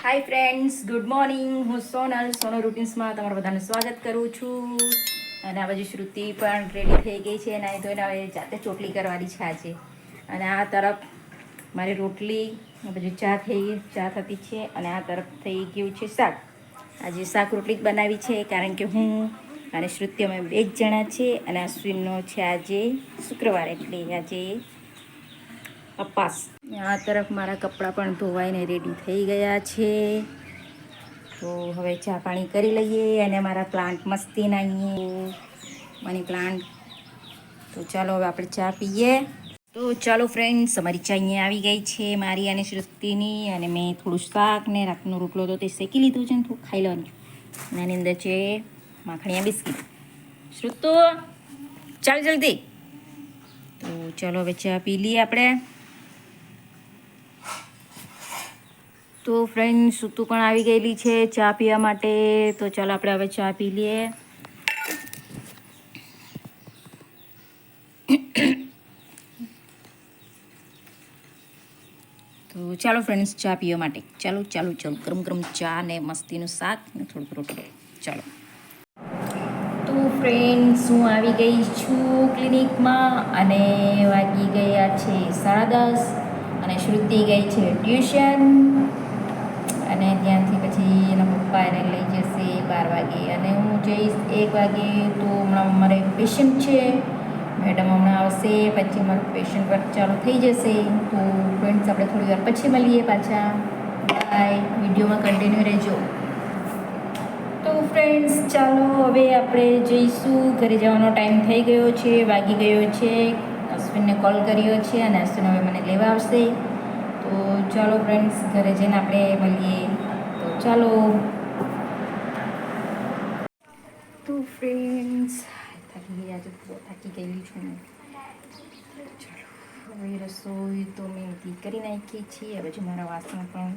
Hi friends, good morning. હું સોનલ રૂટીન્સમાં તમારું બધાનું સ્વાગત કરું છું. અને આ બાજુ શ્રુતિ પણ રેડી થઈ ગઈ છે. અને તો એને હવે જાતે ચોટલી કરવાની છે આજે. અને આ તરફ મારી રોટલી, પછી ચા થતી છે. અને આ તરફ થઈ ગયું છે શાક. આજે શાક રોટલી જ બનાવી છે, કારણ કે હું અને શ્રુતિ અમે 2 જ જણા છે. અને અશ્વિનનો છે આજે શુક્રવાર, એટલે આજે અપાસ. આ તરફ મારા કપડાં પણ ધોવાઈને રેડી થઈ ગયા છે. તો હવે ચા પાણી કરી લઈએ અને મારા પ્લાન્ટ મસ્તી નાહીએ મની પ્લાન્ટ. તો ચાલો હવે આપણે ચા પીએ. તો ચાલો ફ્રેન્ડ્સ, અમારી ચા અહીંયા આવી ગઈ છે, મારી અને શ્રુતિની. અને મેં થોડું શાક ને રાતનો રોટલો તો તે શેકી લીધું છે ને થોડું ખાઈ લેવાનું. અને આની અંદર છે માખણીયા બિસ્કીટ. શ્રુતુ ચાલ જલ્દી. તો ચાલો હવે ચા પી લઈએ આપણે. તો ફ્રેન્ડ, શ્રુતુ પણ આવી ગયેલી છે ચા પીવા માટે. તો ચાલો આપણે હવે ચા પી લઈએ. તો ચાલો ફ્રેન્ડ્સ, ચા પીવા માટે ચાલો. ગરમ ગરમ ચા ને મસ્તીનું શાક ને થોડુંક રોટલી. ચાલો. તો ફ્રેન્ડ્સ, હું આવી ગઈ છું ક્લિનિકમાં અને વાગી ગયા છે 10:30. અને શ્રુતિ ગઈ છે ટ્યુશન. અને ત્યાંથી પછી એના પપ્પા એને લઈ જશે 12 વાગે. અને હું જઈશ 1 વાગે. તો હમણાં અમારે પેશન્ટ છે, મેડમ હમણાં આવશે, પછી મારું પેશન્ટ વર્ક ચાલુ થઈ જશે. તો ફ્રેન્ડ્સ, આપણે થોડી વાર પછી મળીએ પાછા. બાય. વિડીયોમાં કન્ટિન્યુ રહેજો. તો ફ્રેન્ડ્સ, ચાલો હવે આપણે જઈશું. ઘરે જવાનો ટાઈમ થઈ ગયો છે, વાગી ગયો છે. અશ્વિનને કોલ કર્યો છે અને અશ્વિન હવે મને લેવા આવશે. તો ચાલો ફ્રેન્ડ્સ, ઘરે જઈને આપણે મળીએ. તો ચાલો. તો ફ્રેન્ડ્સ, આજે થાકી ગયેલી છું. ચાલો, હવે રસોઈ તો મેં બધી કરી નાખી છે. હવે જો મારા વાસણ પણ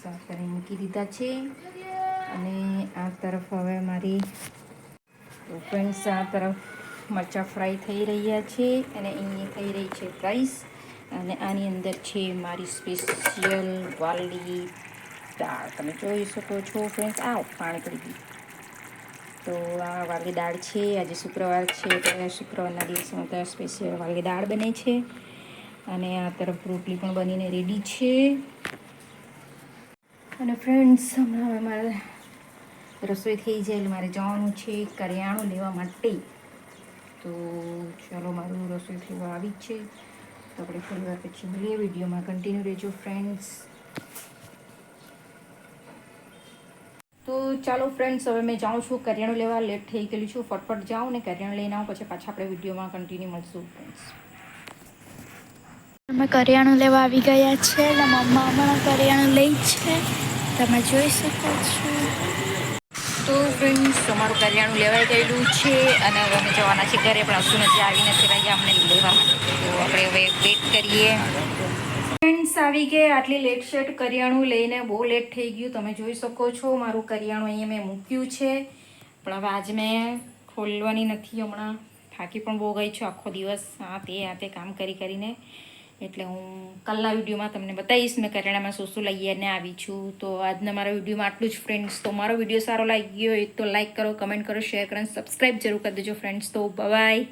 સાફ કરી મૂકી દીધા છે. અને આ તરફ હવે મારી ફ્રેન્ડ્સ, આ તરફ મરચાં ફ્રાય થઈ રહ્યા છે. અને અહીંયા થઈ રહી છે રાઈસ. અને આની અંદર છે મારી સ્પેશિયલ વાલી દાળ. તમે જોઈ શકો છો ફ્રેન્ડ્સ. પાણી પડી ગયું. તો આ વાલી દાળ છે. આજે શુક્રવાર છે, તો શુક્રવારના દિવસે તો સ્પેશિયલ વાલી દાળ બને છે. અને આ તરફ રોટલી પણ બનીને રેડી છે. અને ફ્રેન્ડ્સ, હમણાં હવે મારે રસોઈ થઈ જાય એટલે મારે જવાનું છે કરિયાણું લેવા માટે. તો ચાલો, મારું રસોઈ થવા આવી જ છે. તો આપણે થોડી વાર પછી મળીએ. વિડીયોમાં કન્ટિન્યુ રહેજો ફ્રેન્ડ્સ. તો ચાલો ફ્રેન્ડ્સ, હવે મેં જાઉં છું કરિયાણું લેવા. લેટ થઈ ગયેલું છું. ફટફટ જાઉં ને કરિયાણું લઈને આવું, પછી પાછા આપણે વિડીયોમાં કન્ટિન્યુ મળશું ફ્રેન્ડ્સ. અમે કરિયાણું લેવા આવી ગયા છે. અને મમ્મા હમણાં કરિયાણું લઈ છે, તમે જોઈ શકો છો. તો ફ્રેન્ડ્સ, અમારું કરિયાણું લેવાઈ ગયેલું છે. અને હવે અમે જવાના છીએ ઘરે. પણ હસું નથી આવી નથી રહ્યા અમને લેવા. તો આપણે હવે વેઇટ કરીએ. ફ્રેન્ડ્સ, આવી ગયા. આટલી લેટ શેટ કરિયાણું લઈને બહુ લેટ થઈ ગયું. તમે જોઈ શકો છો મારું કરિયાણું અહીંયા મેં મૂક્યું છે. પણ હવે આજ મેં ખોલવાની નથી. હમણાં થાકી પણ બહુ ગઈ છું આખો દિવસ આ તે કામ કરીને. એટલે હું કાલના વિડીયોમાં તમને બતાવીશ મેં કરિયાણામાં શું લઈને આવી છું. તો આજના મારા વિડીયોમાં આટલું જ ફ્રેન્ડ્સ. તો મારો વિડીયો સારો લાગ્યો હોય તો લાઈક કરો, કમેન્ટ કરો, શેર કરો અને સબસ્ક્રાઈબ જરૂર કરી દેજો ફ્રેન્ડ્સ. તો બાય.